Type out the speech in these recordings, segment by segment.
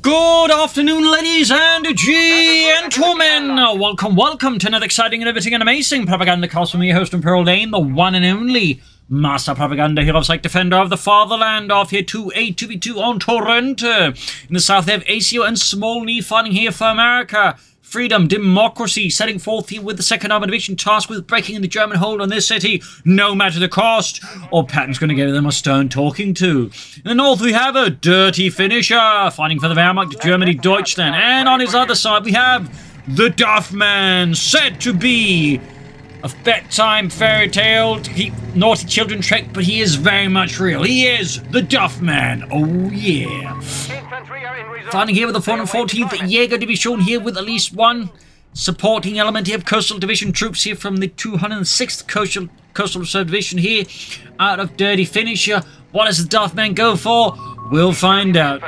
Good afternoon, ladies and gentlemen. Welcome to another exciting, innovating, and amazing Propagandacast from me, host Imperial Dane, the one and only Master Propaganda Hero, like Defender of the Fatherland, off here to a 2v2 on Torrente. In the south, they have Aceo and Smallnhii fighting here for America. Freedom, democracy, setting forth here with the 2nd Armoured Division tasked with breaking the German hold on this city, no matter the cost, or Patton's going to give them a stern talking to. In the north, we have a dirty finisher, fighting for the Wehrmacht, Germany, Deutschland, and on his other side, we have the Duffman, said to be a bedtime fairy tale to keep naughty children tricked, but he is very much real. He is the Duffman. Oh, yeah. Fighting here with the 414th Jaeger Division here with at least one supporting element here of Coastal Division troops here from the 206th Coastal Reserve Division here out of Dirty Finisher. What does the Duffman go for? We'll find out.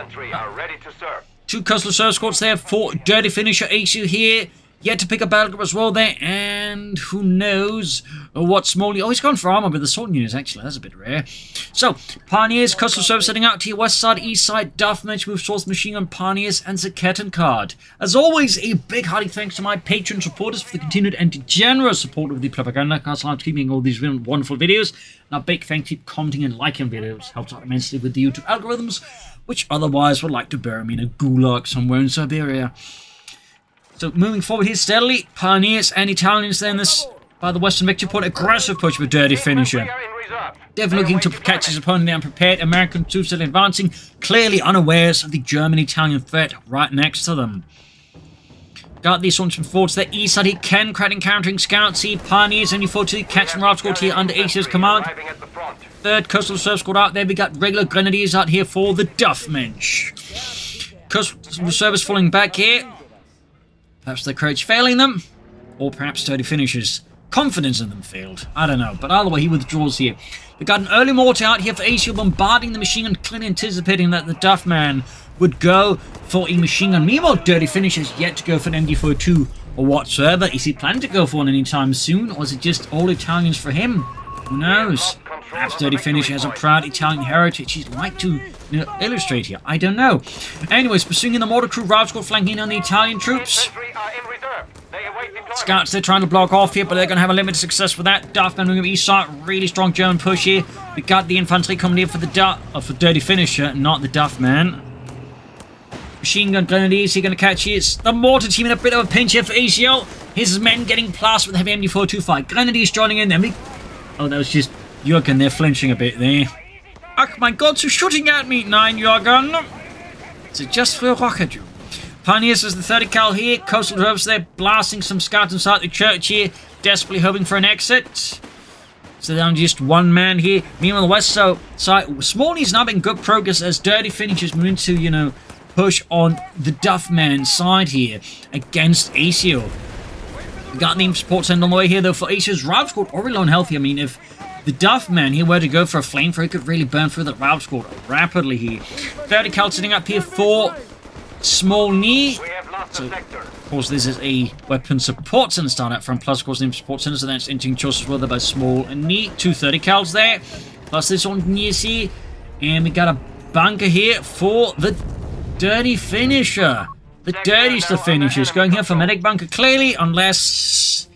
Two Coastal Reserve squads there for Dirty Finisher. Aceo here. Yet to pick a battle group as well there, and who knows what Smallnhii... Oh, he's gone for armor with the sword units, actually. That's a bit rare. So, Pioneers, Coastal Service setting out to your west side, east side, Duffman moves towards Machine Gun Pioneers and the card. As always, a big hearty thanks to my patron supporters for the continued and generous support of the Propagandacast. I'm keeping all these wonderful videos. And a big thank you for commenting and liking videos. Helps out immensely with the YouTube algorithms, which otherwise would like to bury me in a gulag somewhere in Siberia. So moving forward here steadily, Pioneers and Italians then this by the Western Victory Point, aggressive push with Dirty Finisher. Definitely looking to catch his opponent there unprepared. American troops still advancing, clearly unawares of the German-Italian threat right next to them. Got these ones from forwards there. East side here, Ken encountering scouts here. Pioneers and U42 catching Raft Squad here under Aceo's command. Third Coastal Reserve Squad out there. We got regular Grenadiers out here for the Duffmensch. Coastal Service falling back here. Perhaps their courage failing them, or perhaps Dirty Finishers' confidence in them failed. I don't know, but either way, he withdraws here. We got an early mortar out here for Aceo, bombarding the machine gun, clearly anticipating that the Duffman would go for a machine gun. Meanwhile, Dirty Finishers yet to go for an MD42 or whatsoever. Is he planning to go for one anytime soon, or is it just all Italians for him? Who knows? Perhaps Dirty Finisher has a proud Italian heritage he'd like to illustrate here. I don't know. Anyways, pursuing the mortar crew, Raft Squad flanking on the Italian troops. Scouts, they're trying to block off here, but they're going to have a limited success with that. Duffman moving east side, really strong German push here. We got the infantry coming in for the for Dirty Finisher, not the Duffman. Machine gun Grenadiers here going to catch here. The mortar team in a bit of a pinch here for Aceo. His men getting plastered with the heavy MD42 fight. Grenadiers joining in there. Oh, that was just Jürgen there flinching a bit there. Oh my god, so shooting at me, 9 Jürgen. Is it just for a rocket you? Pioneers is the 30 cal here. Coastal Reserves there blasting some scouts inside the church here. Desperately hoping for an exit. So down just one man here. Meanwhile, on the west side, Smallnhii's now making good progress as Dirty Finishers moving to, you know, push on the Duffman side here against Aceo. We got the support sent on the way here though for Aceo's Raft Squad already low and healthy. I mean, if the Duffman here were to go for a flamethrower, he could really burn through the Raft Squad rapidly here. 30 cal sitting up here for Smallnhii. So, of course, this is a weapon support center start out from, plus, of course, the support center, so that's interesting choice as well there by Smallnhii. 2 30 cals there, plus this one here, and we got a bunker here for the Dirty Finisher. The dirtiest of finishers going here for medic bunker, clearly, unless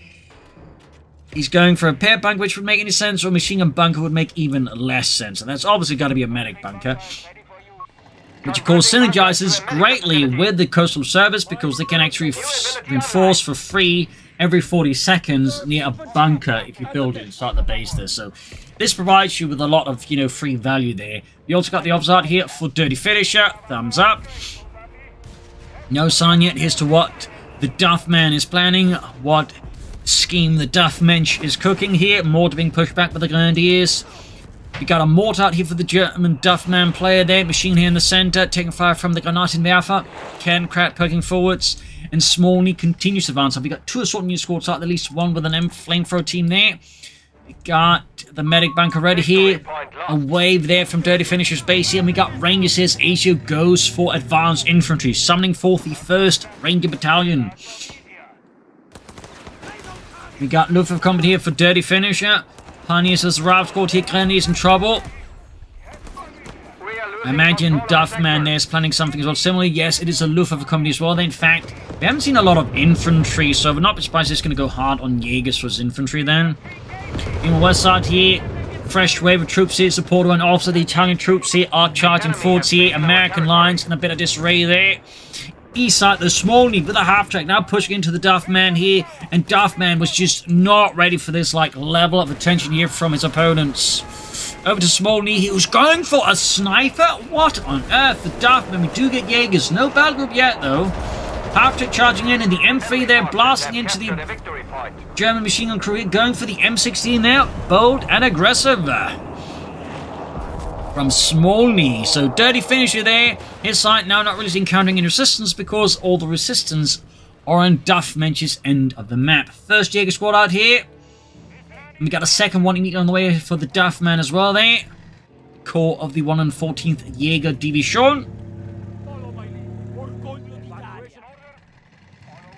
he's going for a pair bunker, which would make any sense, or a machine gun bunker would make even less sense. And that's obviously got to be a medic bunker, which of course synergizes greatly with the Coastal Service because they can actually reinforce for free every 40 seconds near a bunker if you build it inside the base there. So this provides you with a lot of, you know, free value there. You also got the opposite here for Dirty Finisher. Thumbs up. No sign yet as to what the Duffman is planning, what scheme the Duffmensch is cooking here. Mortar being pushed back by the Grenadiers. We got a mortar out here for the German Duffman player there. Machine here in the center, taking fire from the Granatenwerfer. Kernkraft poking forwards. And Smallnhii continues to advance. We got 2 assault unit squads out, at least one with an M flamethrower team there. We got the medic bunker ready here. A wave there from Dirty Finisher's base here. And we got Rangers here as Aceo goes for advanced infantry, summoning forth the 1st Ranger Battalion. We got Luftwaffe coming here for Dirty Finisher. Pioneers as Raft Squad here, Grenadiers in trouble. I imagine Duffman there is planning something as well. Similarly, yes, it is a Luftwaffe company as well. In fact, we haven't seen a lot of infantry, so we're not surprised it's going to go hard on Jaegers for his infantry then. In the west side here, fresh wave of troops here, supported and also the Italian troops here are charging forwards here. American lines and a bit of disarray there. East side, the Smallnhii with a half-track now pushing into the Duffman here, and Duffman was just not ready for this like level of attention here from his opponents. Over to Smallnhii, he was going for a sniper? What on earth? The Duffman, we do get Jaegers, no battle group yet though. Half-track charging in, and the M3 there blasting into the German machine gun crew here, going for the M16 there, bold and aggressive. From Smallnhii, so dirty finisher there. His side now not really encountering any resistance because all the resistance are on Duffman's end of the map. First Jaeger squad out here. And we got a second one immediately on the way for the Duffman as well there. Core of the 114th Jaeger Division.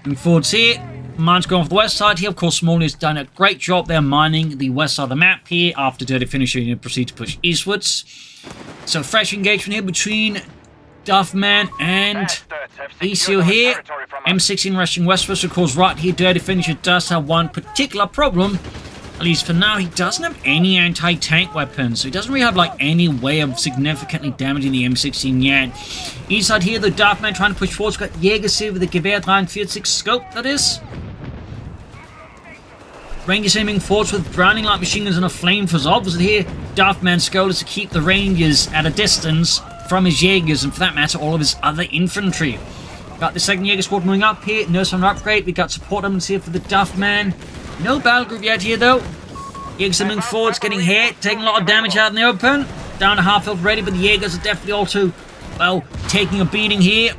Moving forwards here. Mine's going off the west side here. Of course, Smallnhii has done a great job there mining the west side of the map here. After dirty finishing, you proceed to push eastwards. So fresh engagement here between Duffman and Aceo here. M16 rushing westwards. Of course, right here, dirty finisher does have one particular problem. At least for now, he doesn't have any anti-tank weapons, so he doesn't really have like any way of significantly damaging the M16 yet. East side here, the Duffman trying to push forward. Got Jaegers here with the Gewehr 43 scope, that is. Rangers aiming forwards with Browning light machine guns and a flamethrowers. Obviously here, Duffman's goal is to keep the Rangers at a distance from his Jaegers, and for that matter, all of his other infantry. Got the second Jaeger squad moving up here. No sign of upgrade. We got support elements here for the Duffman. No battle group yet here though. Jaegers are moving forwards, getting hit, taking a lot of damage out in the open. Down to half health already, but the Jaegers are definitely also, well, taking a beating here.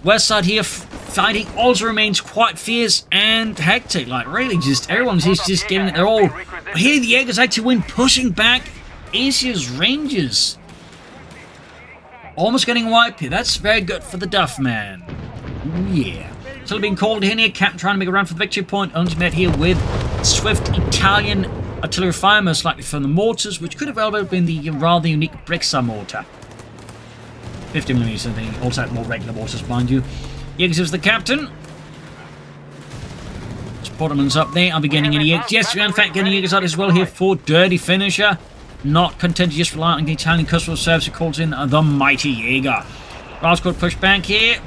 West side here, fighting also remains quite fierce and hectic. Like, really, just everyone's just giving it their all. But here, the Jaegers actually win, pushing back Aceo's Rangers. Almost getting wiped here. That's very good for the Duffman. Ooh, yeah. Still being called in here. Captain trying to make a run for the victory point. Only met here with swift Italian artillery fire, most likely from the mortars, which could have well been the rather unique Brixa mortar. 50mm, they also had more regular mortars, mind you. Jaegers is the captain. Sportman's up there. I'll be getting any Jaegers. Yes, we're in fact getting Jaegers out as well here for dirty finisher. Not content to just rely on the Italian customer service who calls in the mighty Jaeger. Rascal push back here.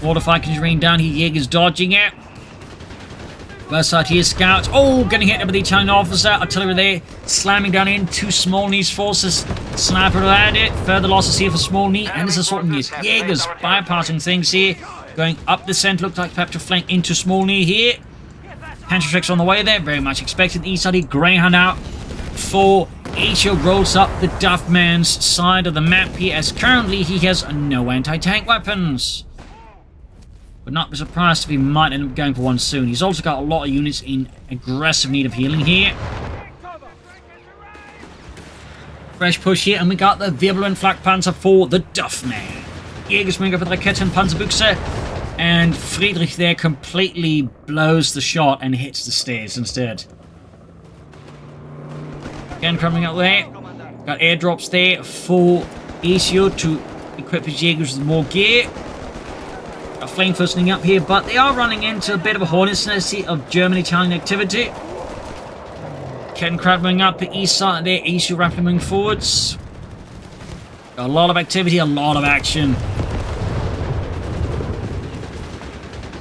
Water fight can rain down here. Jaegers dodging it. West side here, scouts. Oh, getting hit by the Italian officer. Artillery there, slamming down into Smallnhii's forces. Sniper at it. Further losses here for Smallnhii. And this assaulting his Jaegers bypassing things here. Going up the center. Looks like perhaps to flank into Smallnhii here. Pantry on the way there. Very much expected. The east side here, Greyhound out for Aceo rolls up the Duffman's side of the map here, as currently he has no anti-tank weapons. Would not be surprised if he might end up going for one soon. He's also got a lot of units in aggressive need of healing here. Fresh push here, and we got the Wirbelwind Flak Panzer for the Duffman. Jaegers moving up with Rakete and Panzerbuchse, and Friedrich there completely blows the shot and hits the stairs instead. Again, coming up there. Got airdrops there for Aceo to equip his Jaegers with more gear. A flame firstening up here, but they are running into a bit of a hornet's nest of German-Italian activity. Ken Crab moving up the east side there, Aceo rapidly moving forwards. A lot of activity, a lot of action.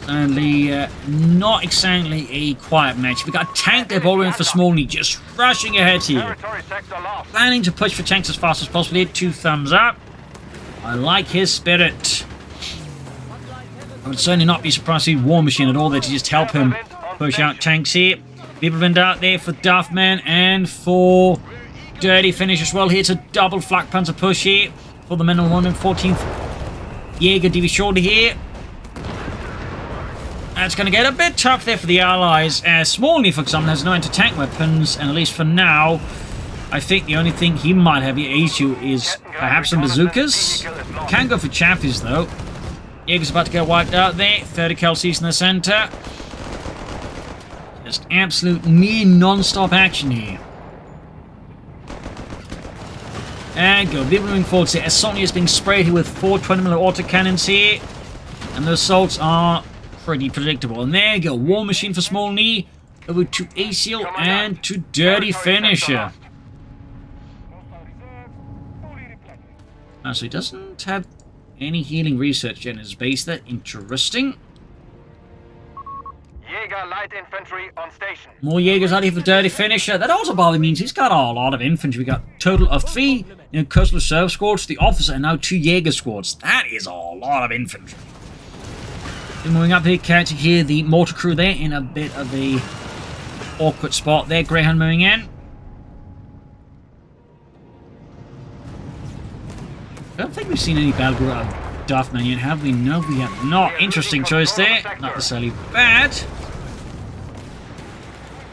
Certainly not exactly a quiet match. We got a tank there bowling for Smallnhii, just rushing ahead here. Planning to push for tanks as fast as possible here. 2 thumbs up. I like his spirit. I would certainly not be surprised to see War Machine at all there to just help him push out tanks here. Wirbelwind out there for Duffman and for Dirty Finish as well. Here it's a double Flak Panzer push here for the men on 114th Jaeger Division here. That's going to get a bit tough there for the Allies, as Smallnhii, for example, has no anti-tank weapons, and at least for now, I think the only thing he might have here, Aceo, is perhaps some bazookas. Can go for Chaffees though. Jaegers about to get wiped out there. 30 Kelsies in the center. Just absolute near non-stop action here. And go. People moving forwards here. Smallnhii is being sprayed here with 4 20mm autocannons here. And the assaults are pretty predictable. And there you go. War Machine for Smallnhii. Over to Aceo and to Dirty Finisher. So he doesn't have any healing research in his base there. Interesting. Jaeger light infantry on station. More Jaegers out here for Dirty Finisher. That also probably means he's got a lot of infantry. We got a total of 3 coastal reserve squads, the officer, and now 2 Jaeger squads. That is a lot of infantry. Then moving up here, catching here the mortar crew there in a bit of a awkward spot there. Greyhound moving in. I don't think we've seen any battle group of Duffman yet, have we? No, we have not. Interesting choice there. Not necessarily bad.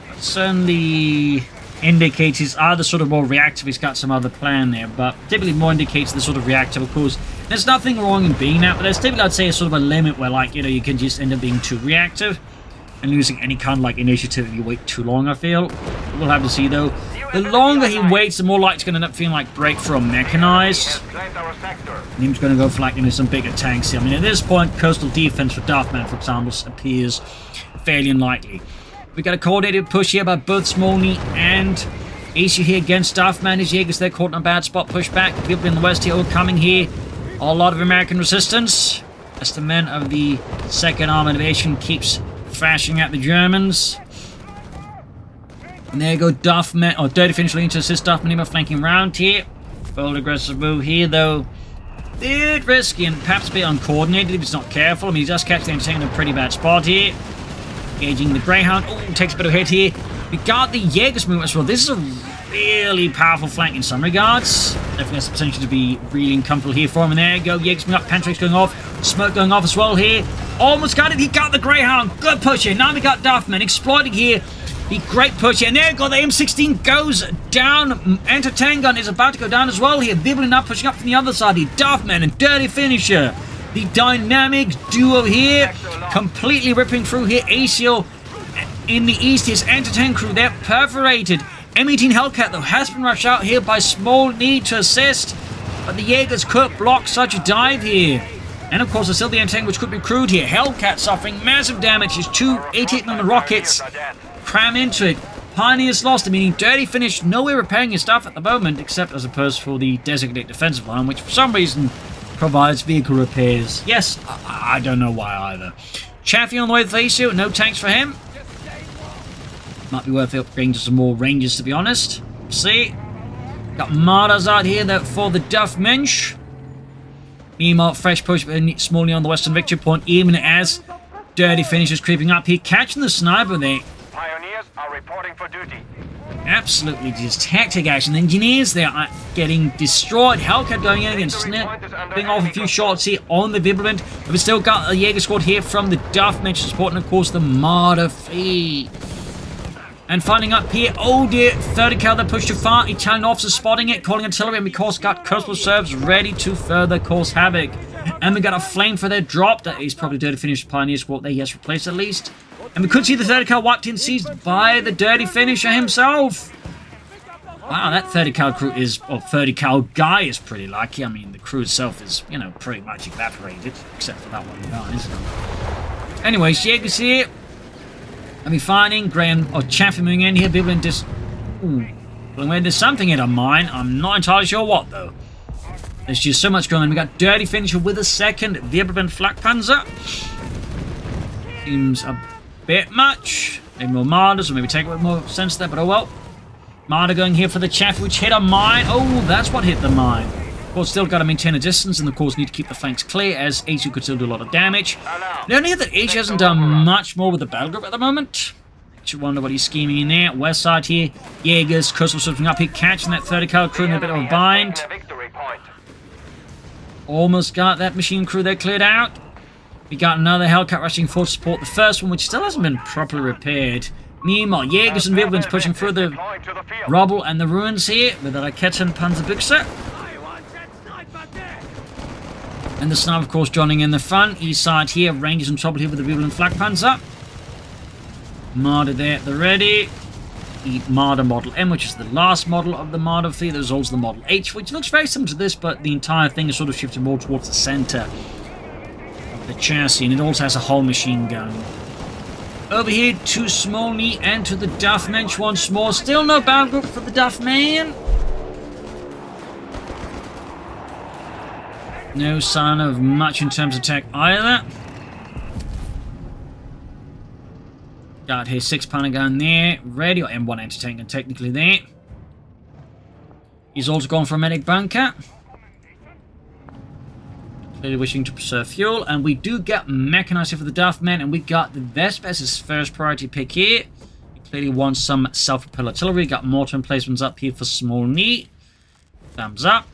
But certainly indicates he's either sort of more reactive, he's got some other plan there, but typically more indicates the sort of reactive. Of course, there's nothing wrong in being that, but there's typically, I'd say, a sort of a limit where, like, you know, you can just end up being too reactive and losing any kind of, like, initiative if you wait too long, I feel. We'll have to see, though. The longer he waits, the more likely it's going to end up feeling like breakthrough or mechanized. And he's going to go for, like, you know, some bigger tanks here. I mean, at this point, coastal defense for Duffman, for example, appears fairly unlikely. We got a coordinated push here by both Smallnhii and Aceo here against Duffman. His Jaegers, they're caught in a bad spot. Push back. People in the west here all coming here. A lot of American resistance as the men of the 2nd Armoured Division keeps thrashing at the Germans. And there you go, Duffman, or Dirty Finisher leading to assist Duffman here by flanking round here. Bold aggressive move here, though. Bit risky and perhaps a bit uncoordinated if he's not careful. I mean, he does catch the entertainment in a pretty bad spot here. Engaging the Greyhound. Oh, takes a bit of a hit here. We got the Jaegers movement as well. This is a really powerful flank in some regards. Definitely has the potential to be really uncomfortable here for him. And there you go, Jaegers moving up, Pantrakes going off, smoke going off as well here. Almost got it, he got the Greyhound. Good push here. Now we got Duffman exploiting here. The great push here. And there you go, the M16 goes down. Anti-tank gun is about to go down as well here. Vibbling up, pushing up from the other side here. Duffman and Dirty Finisher. The dynamic duo here. Completely ripping through here. Aceo in the east. His anti-tank crew, they're perforated. M18 Hellcat, though, has been rushed out here by Smallnhii to assist. But the Jaegers could block such a dive here. And of course, there's still the anti-tank which could be crewed here. Hellcat suffering massive damage. His 2 88mm rockets cram into it. Pioneers lost, meaning Dirty Finish nowhere repairing his stuff at the moment, except as a post for the designated defensive line, which for some reason provides vehicle repairs. Yes, I don't know why either. Chaffee on the way with Aceo, no tanks for him. Might be worth upgrading to some more ranges, to be honest. See? Got Martyrs out here for the Duffmensch. Meanwhile, fresh push Smallnhii on the western victory point, even as Dirty Finish is creeping up here, catching the sniper there. Pioneers are reporting for duty. Absolutely just tactic action. The engineers there are getting destroyed. Hellcat going in against snapping off a few shots here on the Vibrant. But we've still got a Jaeger squad here from the Duffmensch support, and of course the Martyr fleet. And finding up here, oh dear, 30 cal that pushed too far. Italian officer spotting it, calling artillery, and we of course got coastal reserves ready to further cause havoc. And we got a flame for their drop. That is probably Dirty Finisher Pioneer squad there. He has replaced at least. And we could see the 30 cal wiped in, seized by the Dirty Finisher himself. Wow, that 30 cal crew is, or 30 cal guy is pretty lucky. I mean, the crew itself is, you know, pretty much evaporated, except for that one guy, isn't it? Anyways, Jaegers here. I'll be finding Graham or Chaffee moving in here. People in this. Ooh. There's something in a mine. I'm not entirely sure what, though. There's just so much going on. We got Dirty Finisher with a second Wirbelwind Flak Panzer. Seems a bit much. Maybe more Martyrs, or maybe take a bit more sense there, but oh well. Martyr going here for the Chaffee, which hit a mine. Oh, that's what hit the mine. Of course, still got to maintain a distance, and of course need to keep the flanks clear, as Aceo could still do a lot of damage. The only thing that Aceo hasn't done much more with the battle group at the moment. Actually wonder what he's scheming in there. West side here, Jaegers, coastal slipping up here, catching that 30 cal crew in a bit of a bind. Almost got that machine crew there cleared out. We got another Hellcat rushing forward to support the first one, which still hasn't been properly repaired. Meanwhile, Jaegers and Wirbelwinds pushing through the rubble and the ruins here with the Raketen Panzerbüchse. And the sniper, of course, joining in the front. East side here, Rangers in trouble here with the Wirbelwind Flak Panzer. Martyr there at the ready. the Marder Model M, which is the last model of the Marder fleet. There's also the Model H, which looks very similar to this, but the entire thing is sort of shifted more towards the center of the chassis, and it also has a hull machine gun. Over here to Smallnhii and to the Duffman once more. Still no battle group for the Duffman. No sign of much in terms of tech either. Got his 6-pounder gun there. Ready, or M1 anti-tank gun technically there. He's also gone for a medic bunker. Clearly wishing to preserve fuel. And we do get Mechanized for the Duffman. And we got the Vespa as his first priority pick here. He clearly wants some self-propelled artillery. Got mortar emplacements up here for Smallnhii. Thumbs up.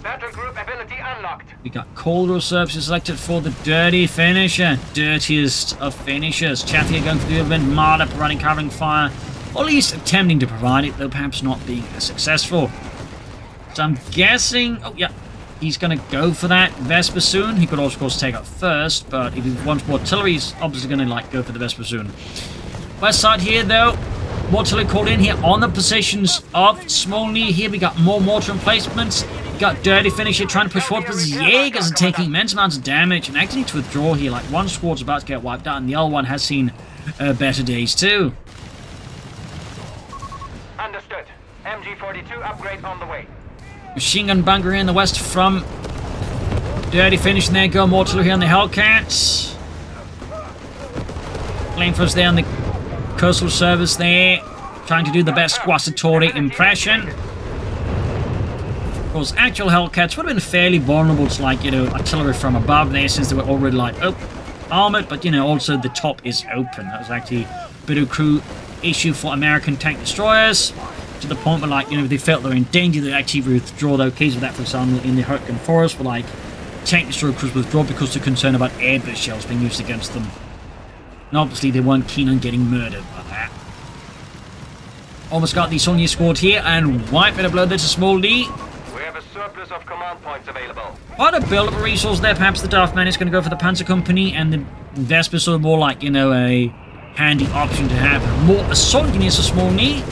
Battle group ability unlocked. We got Cold Services selected for the Dirty Finisher. Dirtiest of finishers. Chaffee going for the event. Marder providing covering fire. Or at least attempting to provide it, though perhaps not being as successful. So I'm guessing... Oh, yeah. He's going to go for that Vespa soon. He could also, of course, take out first. But if he wants more artillery, he's obviously going to go for the Vespa soon. West side here, though. More artillery called in here on the positions of Smallnhii. Here we got more mortar emplacements. Got Dirty Finisher trying to push forward, but the Jaegers are taking immense amounts of damage and actually need to withdraw here. Like, one squad's about to get wiped out, and the other one has seen better days too. Understood. MG42 upgrade on the way. Machine gun bunker here in the west from Dirty Finish, and there go more artillery here on the Hellcats. Flamethrowers there on the coastal service there, trying to do the best Squassatore impression. Of course, actual Hellcats would have been fairly vulnerable to, like, you know, artillery from above there, since they were already, like, armored, but, you know, also the top is open. That was actually a bit of a crew issue for American tank destroyers, to the point where, like, you know, if they felt they were in danger, they'd actually withdraw. There were cases of that, for example, in the Hurricane Forest, where, like, tank destroyer crews withdraw because they're concerned about airburst shells being used against them. And obviously, they weren't keen on getting murdered by that. Almost got the Smallnhii squad here, and wipe it a blow there to Smallnhii. Surplus of command points available. Quite a build-up resource there. Perhaps the Duffman is going to go for the Panzer Company, and the Vespa sort of more like, you know, a handy option to have. More assault units for Smallnhii.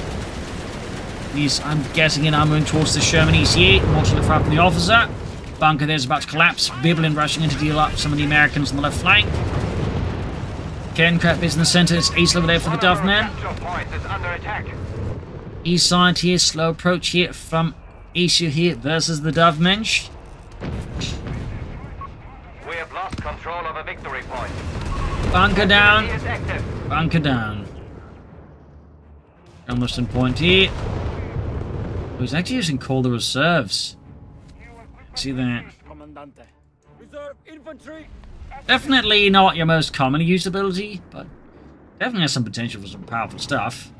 These, I'm guessing, in armoring towards the Sherman ECA. More to look for up from the officer. Bunker there's about to collapse. Biblin rushing in to deal up some of the Americans on the left flank. Ken Crap is in the center. It's Ace over there for the Duffman. East side here. Slow approach here from Aceo here versus the Duffman. We have lost control of a victory point. Bunker down. Bunker down. Almost in point here. Oh, he's actually using Call the Reserves. See that? Definitely not your most commonly used ability, but definitely has some potential for some powerful stuff.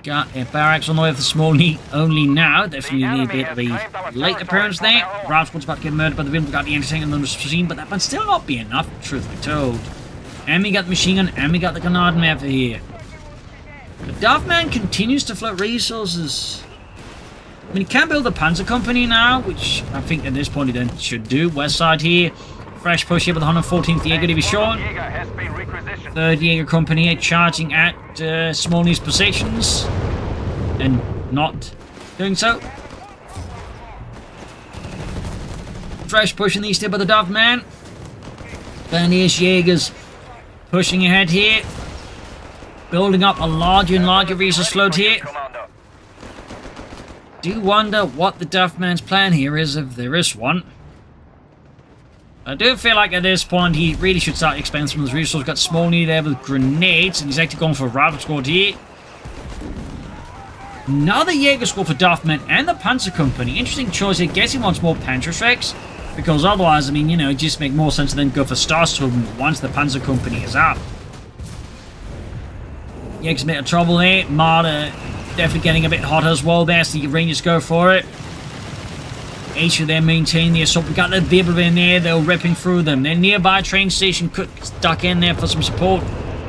Got a barracks on the way for Smallnhii only now. Definitely need a bit of a late appearance there. Ralph's about to get murdered by the villain. We got the anti-tank on the machine, but that might still not be enough, truth be told. And we got the machine gun, and we got the Grenadier here. The Duffman continues to float resources. I mean, he can build a Panzer Company now, which I think at this point he then should do. West side here. Fresh push here with the 114th Jaeger Division. 3rd Jaeger Company here charging at Smallnhii's positions. And not doing so. Fresh pushing these here by the Duffman. Then here's Jaegers pushing ahead here. Building up a larger and larger resource float here. Do wonder what the Duffman's plan here is, if there is one. I do feel like at this point he really should start expanding some of his resources. Got Smallnhii there with grenades, and he's actually going for a Rifle Squad here. Another Jaeger Squad for Duffman and the Panzer Company. Interesting choice here. Guess he wants more Panzerschrecks, because otherwise, I mean, you know, it just make more sense to then go for Starstorm once the Panzer Company is up. Jaeger's a bit of trouble there. Marder definitely getting a bit hotter as well there, so the Rangers go for it. Aceo there maintain the assault. We got the Bibble in there, they're ripping through them. Their nearby train station could duck in there for some support.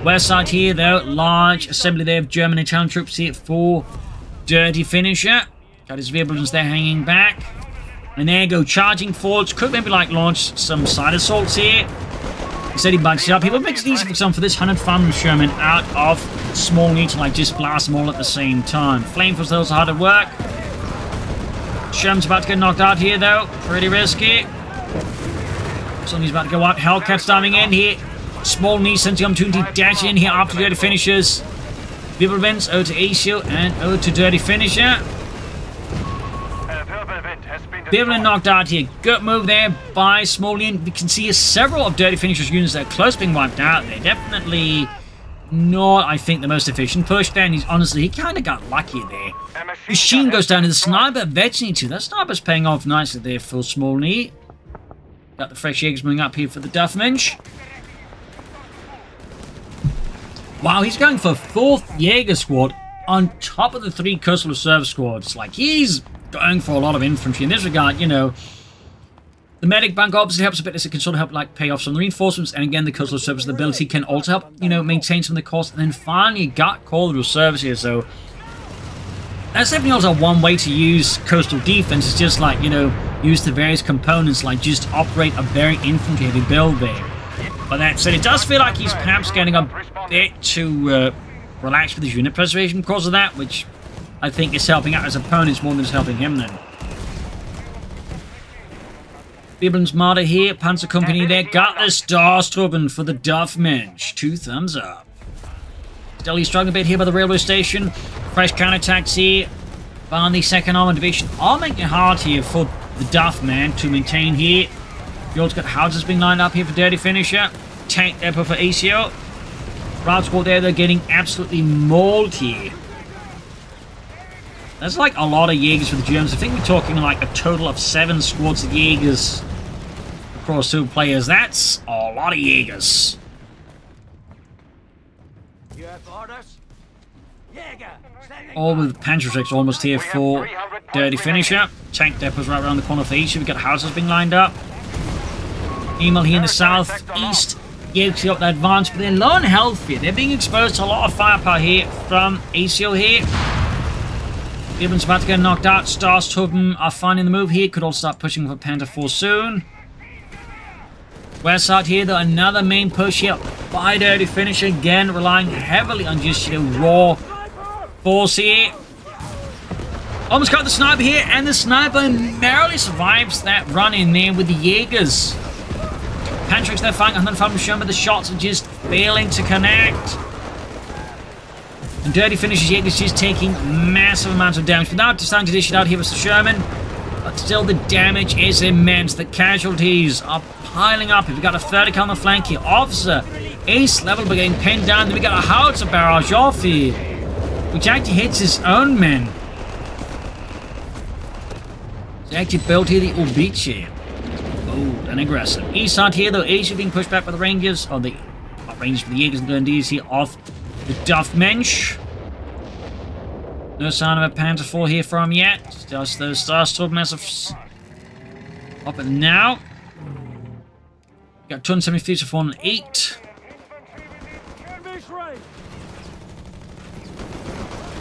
West side here, though, large assembly there of German and Italian troops here for Dirty Finisher. Got his Bibbles there hanging back. And there you go, charging forwards. Could maybe like launch some side assaults here. Instead he bunches it up. People makes it easy for some for this 100 farm Sherman out of Smallnhii to like just blast them all at the same time. Flamethrowers those are hard at work. Sherman's about to get knocked out here though. Pretty risky. Somebody's about to go out. Hellcat's diving in here. Smallnhii sends the opportunity to dash in here after dirty finishers. Vivid events over to Aceo and over to dirty finisher. Vivid knocked out here. Good move there by Smallnhii. We can see several of dirty finishers units that are close to being wiped out. They're definitely not, I think, the most efficient push there. And he kind of got lucky there. Machine goes down to the sniper eventually too. That sniper's paying off nicely there for Smallnhii. Got the fresh Jaegers moving up here for the Duffman. Wow, he's going for 4th Jaeger squad on top of the 3 Coastal Reserve squads. Like, he's going for a lot of infantry. In this regard, you know, the medic bank obviously helps a bit as it can sort of help, like, pay off some of the reinforcements. And again, the Coastal Reserve's ability can also help, you know, maintain some of the costs. And then finally, you got Coastal Reserves here, so that's definitely also one way to use coastal defense. Is just like, you know, use the various components, like just operate a very infantry-heavy build there. But that said, it does feel like he's perhaps getting a bit too relaxed with his unit preservation because of that, which I think is helping out his opponents more than it's helping him then. Biblin's Martyr here, Panzer Company there, got the Starstruben for the Duffman. 2 thumbs up. Still he's struggling a bit here by the railway station. Fresh counterattacks here by the 2nd Armoured Division. Are making it hard here for the Duffman to maintain here. You also got houses being lined up here for dirty finisher. Tank depot for Aceo. Route squad there, they're getting absolutely mauled here. That's like a lot of Jaegers for the Germans. I think we're talking like a total of 7 squads of Jaegers across 2 players. That's a lot of Jaegers. You have orders? Jaeger! All with Panzerschrecks almost here for dirty finisher. Tank depots right around the corner for Aceo. We've got houses being lined up. Email here in the southeast. Jaegers got the advance, but they're low on health here. They're being exposed to a lot of firepower here from Aceo here. Gibbon's about to get knocked out. Starstruben are finding the move here. Could all start pushing for Panther 4 soon. West side here, though, another main push here by dirty finish again, relying heavily on just, you know, raw force here. Almost got the sniper here, and the sniper narrowly survives that run in there with the Jaegers. Pantrix, they're fighting 105 Sherman, but the shots are just failing to connect. And dirty finishes Jaegers just taking massive amounts of damage. Without starting to dish it out here with the Sherman, but still the damage is immense. The casualties are piling up. We've got a 30 cal on the flank here. Officer, ace level, but getting pinned down. Then we got a howitzer barrage off here, which actually hits his own men. He's actually built here the Ubici. Bold and aggressive. East side here, though, Aceo being pushed back by the Rangers, or the Rangers for the Jaegers and Grenadiers here off the Duffman. No sign of a Panther 4 here from yet. Just those Starstruben as of up and now. Got 273 to 408.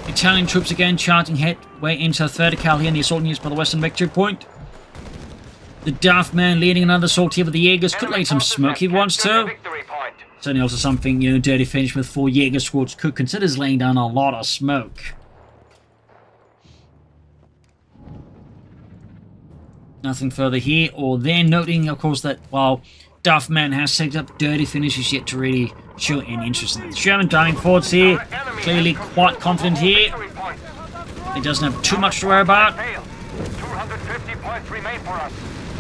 Italian troops again charging headway into a 30 cal here in the assault units by the western victory point. The Duffman leading another assault here with the Jaegers. Could lay some smoke if he wants to. Certainly also something, you know, dirty finish with 4 Jaeger squads could consider is laying down a lot of smoke. Nothing further here or there. Noting, of course, that while Duffman has set up dirty finishes yet to really show any interest in it. Sherman diving forwards here. Clearly quite confident here. He doesn't have too much to worry about. 250 points remain for us.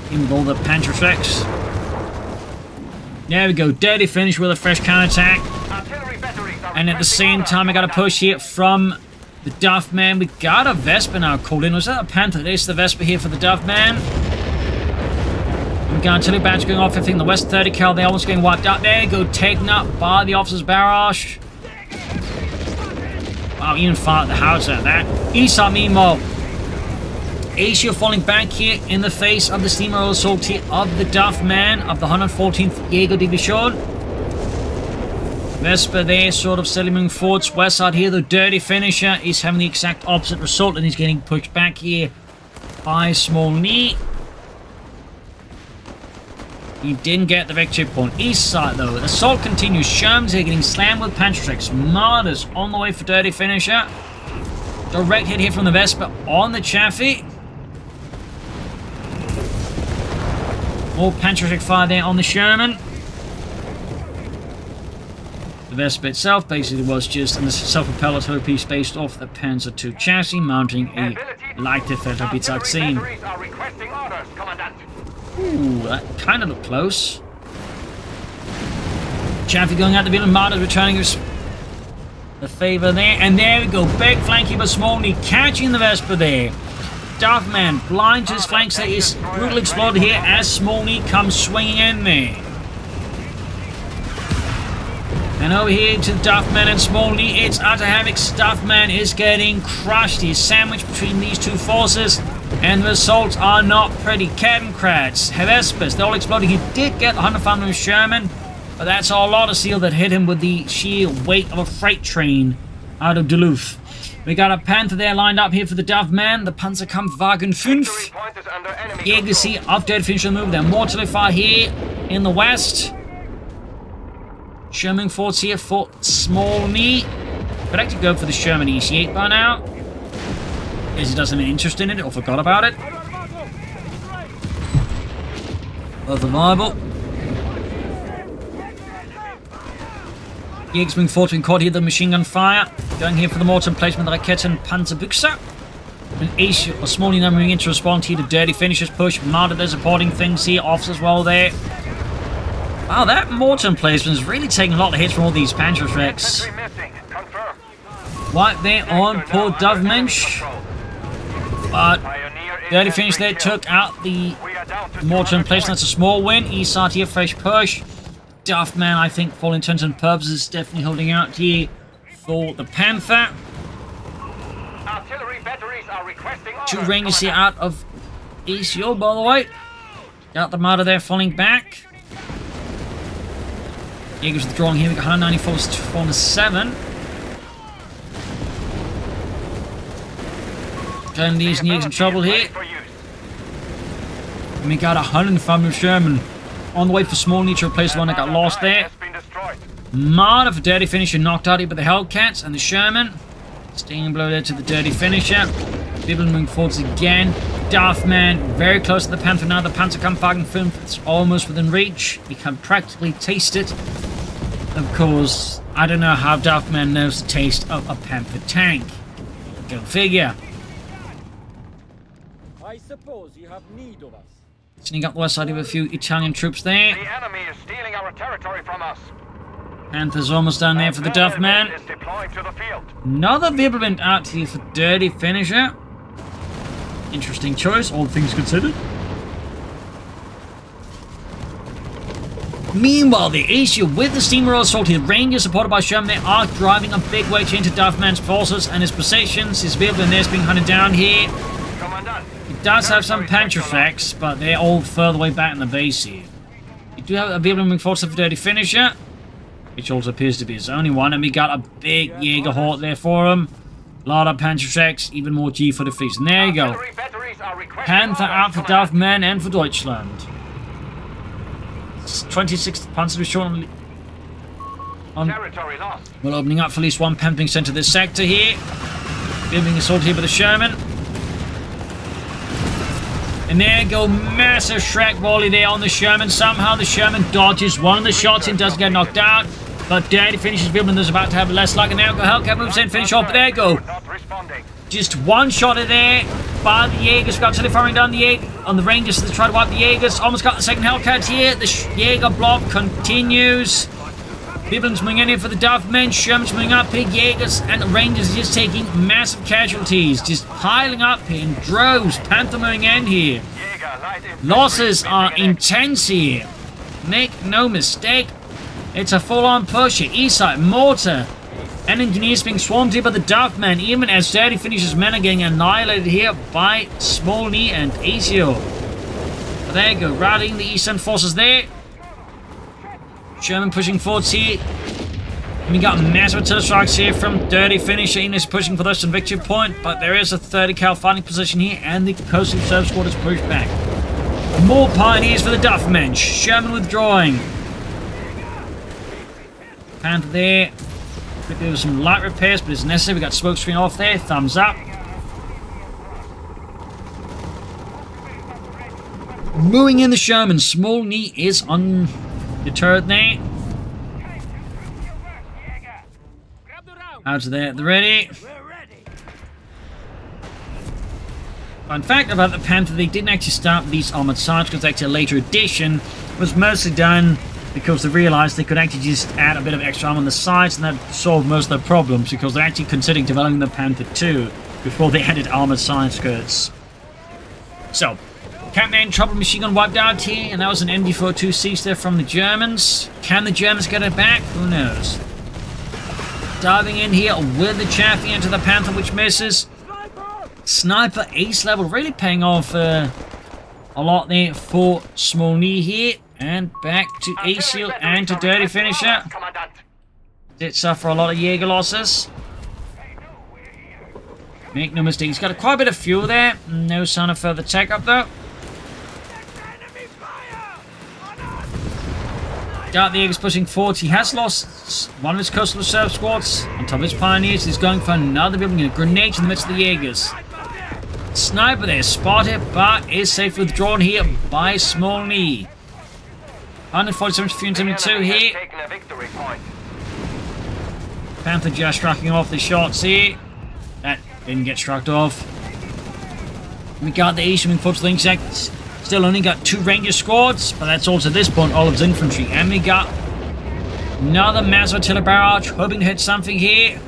Even with all the Panzerschrecks. There we go. Dirty finish with a fresh counterattack. And at the same time, I got a push here from the Duffman. We got a Vesper now called in. Was that a Panther? There's the Vesper here for the Duffman. We got artillery badge going off. I think the West 30 cal, they're almost getting wiped out. There you go. Taken up by the officer's barrage. Wow, even fired the howitzer at that. East side, meanwhile, Aceo falling back here in the face of the steamroller assault here of the Duffman of the 114th Jaeger Division. Vesper there, sort of steadily moving forwards. West side here, the dirty finisher is having the exact opposite result, and he's getting pushed back here by Smallnhii. He didn't get the victory point. East side, though. The assault continues. Shermans here getting slammed with Panzerschrecks. Martyrs on the way for dirty finisher. Direct hit here from the Vesper on the Chaffee. More Panzerschreck fire there on the Sherman. The Vespa itself basically was just a self-propeller torpedo piece based off the Panzer II chassis, mounting a light defense Bezaxine. Ooh, that kind of looked close. Chaffee going out the middle, Martyrs returning the favour there, and there we go. Big flank here by Smallnhii, catching the Vespa there. Duffman blind to his flanks there is brutally exploded here as Smallnhii comes swinging in there. And over here to Duffman and Smallnhii, it's utter havoc. Duffman is getting crushed. He's sandwiched between these two forces, and the assaults are not pretty. Kettenkrats, Vespers, they're all exploding. He did get the 105 mm Sherman, but that's a lot of steel that hit him with the sheer weight of a freight train out of Duluth. We got a Panther there lined up here for the Duffman, the Panzerkampfwagen 5. Jaegers here up there to finish the move. They're mortally fire here in the west. Sherman forts here for Smallnhii. Could actually go for the Sherman EC8 by now. Guess he doesn't have any interest in it or forgot about it. Both are viable. Jaegers being fought in caught here the machine gun fire. Going here for the mortar placement of the Raketen Panzerbüchse. And Aceo or Smallnhii now moving in to respond here to dirty finishers push. Martyr they're supporting things here. Offs as well there. Wow, that mortar placement is really taking a lot of hits from all these Panzerschrecks. Right there on poor Duffman. But dirty finish there took out the mortar placement. That's a small win. East side here, fresh push. Duffman, I think, for all intents and purposes, definitely holding out here for the Panther. Two Rangers here out of Aceo, by the way. Got the Martyr there falling back. Jaegers withdrawing here. We got 194 to 407. Turning these Jaegers in trouble here. And we got 105 mm Sherman on the way for Smallnhii to replace the one that got lost there. Martyr for dirty finisher knocked out here by the Hellcats and the Sherman. Stinging blow there to the dirty finisher. Bibble moving forwards again. Duffman very close to the Panther now. The Panzerkampfwagen 5 is almost within reach. He can practically taste it. Of course, I don't know how Duffman knows the taste of a Panther tank. Go figure. I suppose you have need of us. Sneak up the west side of a few Italian troops there. The enemy is stealing our territory from us. Panther's almost down there for the Duffman. Is deployed to the field. Another Biblevent out here for dirty finisher. Interesting choice, all things considered. Meanwhile, the Aceo with the steamroller assault here, Rangers supported by Sherman, they are driving a big wedge into Duffman's forces and his positions. His Biblevent there is being hunted down here. He does have some Panzerschrecks, but they're all further away back in the base here. You do have a Biblevent force for dirty finisher, which also appears to be his only one, and we got a big Jaeger horde there for him. A lot of Panzerschrecks, even more G for defeats. And there you go. Panther out for Duffman and for Deutschland. 26th Panzer Division on well, opening up for at least one Panther being sent to this sector here. Building assault here by the Sherman. And there you go, massive Shrek volley there on the Sherman. Somehow the Sherman dodges one of the shots and doesn't get knocked out. But dirty finishes Billman is about to have less luck. And now go Hellcat moves in, finish off. But there you go. Just one shot of there by the Jaegers. Got totally firing down the on the Rangers to try to wipe the Jaegers. Almost got the second Hellcat here. The Jaeger blob continues. Biblin's moving in here for the Duffman. Sherman's moving up here. Jaegers and the Rangers are just taking massive casualties. Just piling up here in droves. Panther moving in here. Losses are intense here. Make no mistake. It's a full-on push here. East side, mortar. And engineers being swarmed here by the Duffman. Even as dirty finishes men are getting annihilated here by Smallnhii and Aceo. But there you go. Routing the eastern forces there. Sherman pushing forwards here. And we got massive artillery strikes here from dirty finisher. Enos pushing for this victory point. But there is a 30 cal fighting position here. And the coastal reserve squad is pushed back. More pioneers for the Duffman. Sherman withdrawing. Panther there. Could do some light repairs, but it's necessary. We got smoke screen off there. Thumbs up. Moving in the Sherman. Smallnhii is undeterred there. Out of there. They're ready. Fun fact about the Panther, they didn't actually start with these armored sights because actually a later edition was mostly done because they realized they could actually just add a bit of extra armor on the sides and that solved most of their problems because they're actually considering developing the Panther 2 before they added armored side skirts. So, Captain Trouble machine gun wiped out here, and that was an MD-42 there from the Germans. Can the Germans get it back? Who knows? Diving in here with the Chaffee into the Panther, which misses. Sniper ace level, really paying off a lot there for Smallnhii here. And back to Aceo and to Dirty Finisher. Did suffer a lot of Jaeger losses. Make no mistake, he's got quite a bit of fuel there. No sign of further tech up though. Got the Jaegers pushing forward. He has lost one of his coastal reserve squads. On top of his pioneers, he's going for another building. A grenade in the midst of the Jaegers. Sniper there, spotted, but is safe withdrawn here by Smallnhii. 147 to 372 here. Panther just striking off the shots here. That didn't get struck off. We got the East moving forward to the insect. Still only got 2 Ranger squads, but that's also at this point all of his infantry. And we got another massive artillery barrage, hoping to hit something here.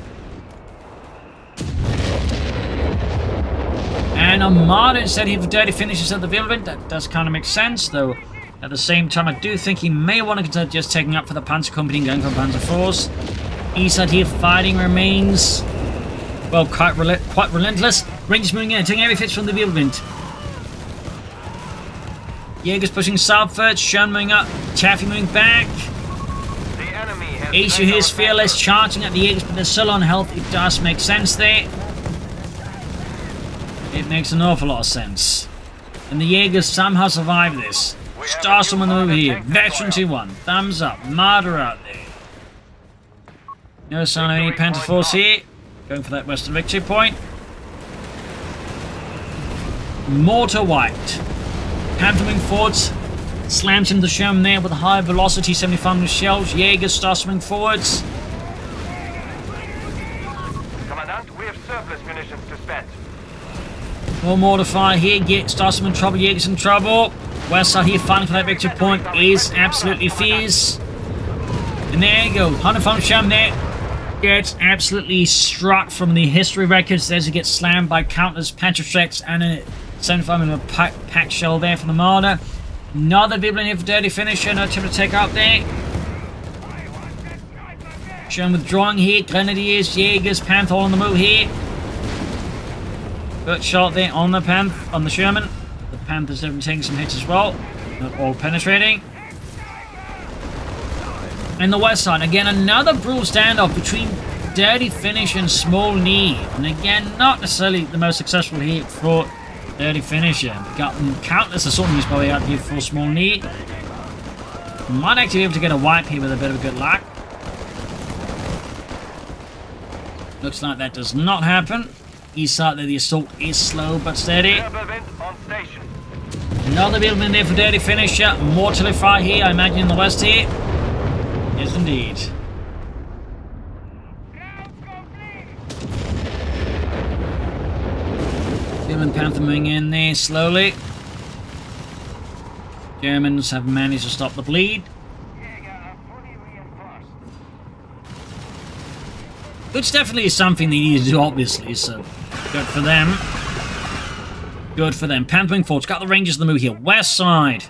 And Armoured instead here for Dirty Finishes at the Vilvin. That does kind of make sense, though. At the same time, I do think he may want to consider just taking up for the Panzer Company and going for Panzer Force. East side here, fighting remains, well, quite relentless. Rangers moving in, taking every hit from the Vilvin. Jaegers pushing southwards, Sherman moving up, Chaffee moving back. Aceo here is fearless, charging at the Jaegers, but they're still on health. It does make sense there. It makes an awful lot of sense. And the Jaegers somehow survive this. Starstorm on the move here. Veteran 2-1. Thumbs up. Marder out there. No sign of any Panther force here. Going for that western victory point. Mortar wiped. Panther moving forwards. Slams into the Sherman there with a high velocity 75 shells. Jaegers starts moving forwards. Commandant, we have surplus munitions to spend. More mortar fire here. Starstorm in trouble. Jaegers in trouble. West side here fighting for that victory point is absolutely fierce. And there you go. 105 Sherman there. Gets absolutely struck from the history records as he gets slammed by countless Panzerschrecks and a 75mm pack shell there from the Marder. Another Bibble in here for Dirty Finisher. No attempt to take out there. Sherman withdrawing here. Grenadiers, Jaegers, Panther all on the move here. Good shot there on the Sherman. The Panthers have been taking some hits as well. Not all penetrating. And the west side, again, another brutal standoff between Dirty Finish and Smallnhii. And again, not necessarily the most successful here for Dirty Finisher. We've got countless assault units by the way out here for Smallnhii. Might actually be able to get a wipe here with a bit of good luck. Looks like that does not happen. East side there, the assault is slow but steady. Another building there for Dirty Finisher. More artillery fire here, I imagine, in the west here. Yes, indeed. German Panther moving in there slowly. Germans have managed to stop the bleed. Which definitely is something they need to do, obviously, so good for them. Good for them. Panther moving forward. Got the Rangers on the move here. West side.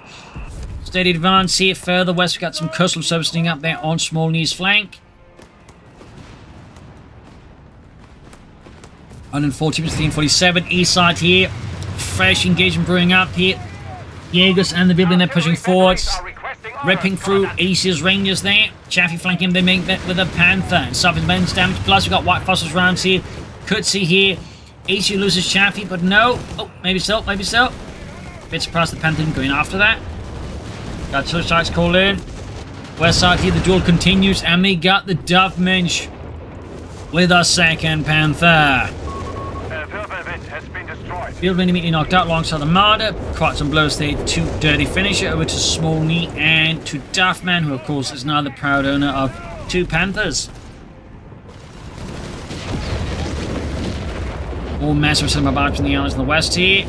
Steady advance here. Further west, we've got some coastal servicing up there on Smallnhii's flank. 140 to 347. East side here. Fresh engagement brewing up here. Jaegers and the Biblin, they're pushing forwards. Ripping through Aceo's Rangers there. Chaffee flanking him, they make that with a Panther. And suffers immense damage. Plus, we've got White Fossils rounds here. Could see here. Aceo loses Chaffee, but no. Oh, maybe so, maybe so. Bit surprised the Panther didn't go in after that. Got 2 strikes called in. West side here, the duel continues, and we got the Duffman with our second Panther. Wirbelwind has been destroyed. Wirbelwind immediately knocked out alongside the Marder. Quite some blows there to Dirty Finisher, over to Smallnhii and to Duffman, who of course is now the proud owner of 2 Panthers. More massive cinema barge from the Allies in the west here.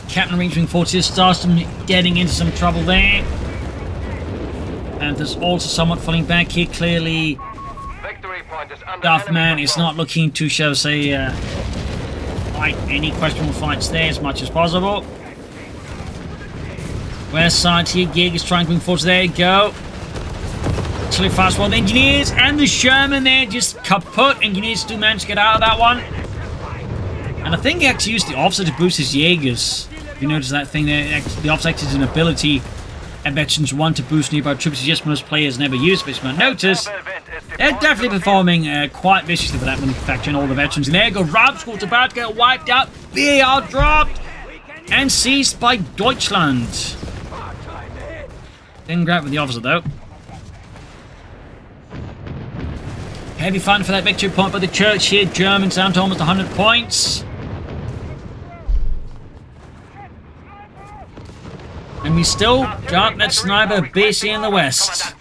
Captain Ranging Forces starts getting into some trouble there. And there's also somewhat falling back here. Clearly, Duffman is not looking to, shall we say, fight any questionable fights there as much as possible. West side here, Jaegers trying to bring forward. There you go. Actually, fast forward the Engineers and the Sherman there just kaput. Engineers do manage to get out of that one. And I think he actually used the offset to boost his Jaegers. If you notice that thing there, the offset is an ability and veterans want to boost nearby troops. Yes, most players never use, but you might notice they're definitely performing quite viciously for that manufacturer and all the veterans. And there you go, Raubscout's about to get wiped out. BAR dropped and seized by Deutschland. Didn't grab with the officer though. Heavy fun for that victory point by the church here. Germans down to almost 100 points. And we still got that sniper base here in the west.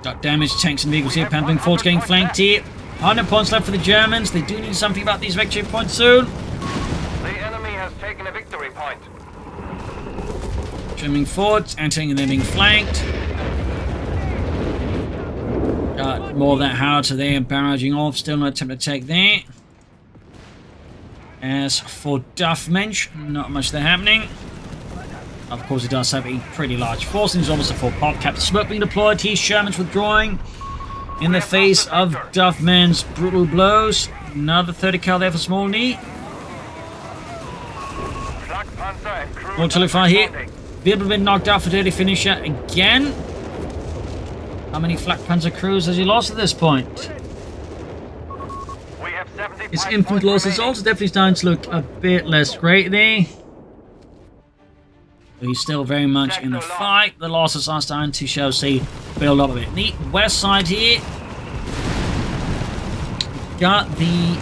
Got damaged tanks and vehicles here. Pampering forwards getting flanked here. 100 points left for the Germans. They do need something about these victory points soon. The enemy has taken a victory point. Trimming forwards, entering and then being flanked. Got more of that howitzer there barraging off. Still no attempt to take there. As for Duffman, not much there happening. Of course, he does have a pretty large force, and he's almost a full pop cap. Smoke being deployed here. Sherman's withdrawing in the face of Duffman's brutal blows. Another 30 cal there for Smallnhii. Artillery fire here. Wirbelwind knocked out for Dirty Finisher again. How many Flak Panzer crews has he lost at this point? His infantry losses also definitely starting to look a bit less great there. But he's still very much in the fight. The losses are starting to show, build up a bit. The west side here. Got the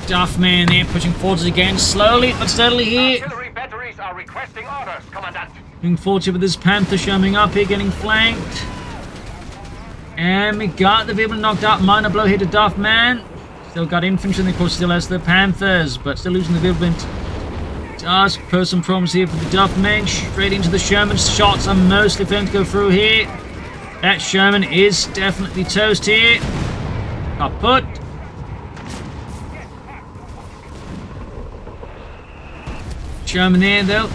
Duffman there pushing forwards again. Slowly but steadily here. Artillery batteries are requesting orders, Commandant. Moving forward with this Panther showing up here, getting flanked. And we got the Wirbelwind knocked out. Minor blow here to Duffman. Still got infantry, and of course still has the Panthers, but still losing the Wirbelwind. Task person problems here for the Duffman. Straight into the Sherman. Shots are mostly failing to go through here. That Sherman is definitely toast here. Kaput. Sherman there though.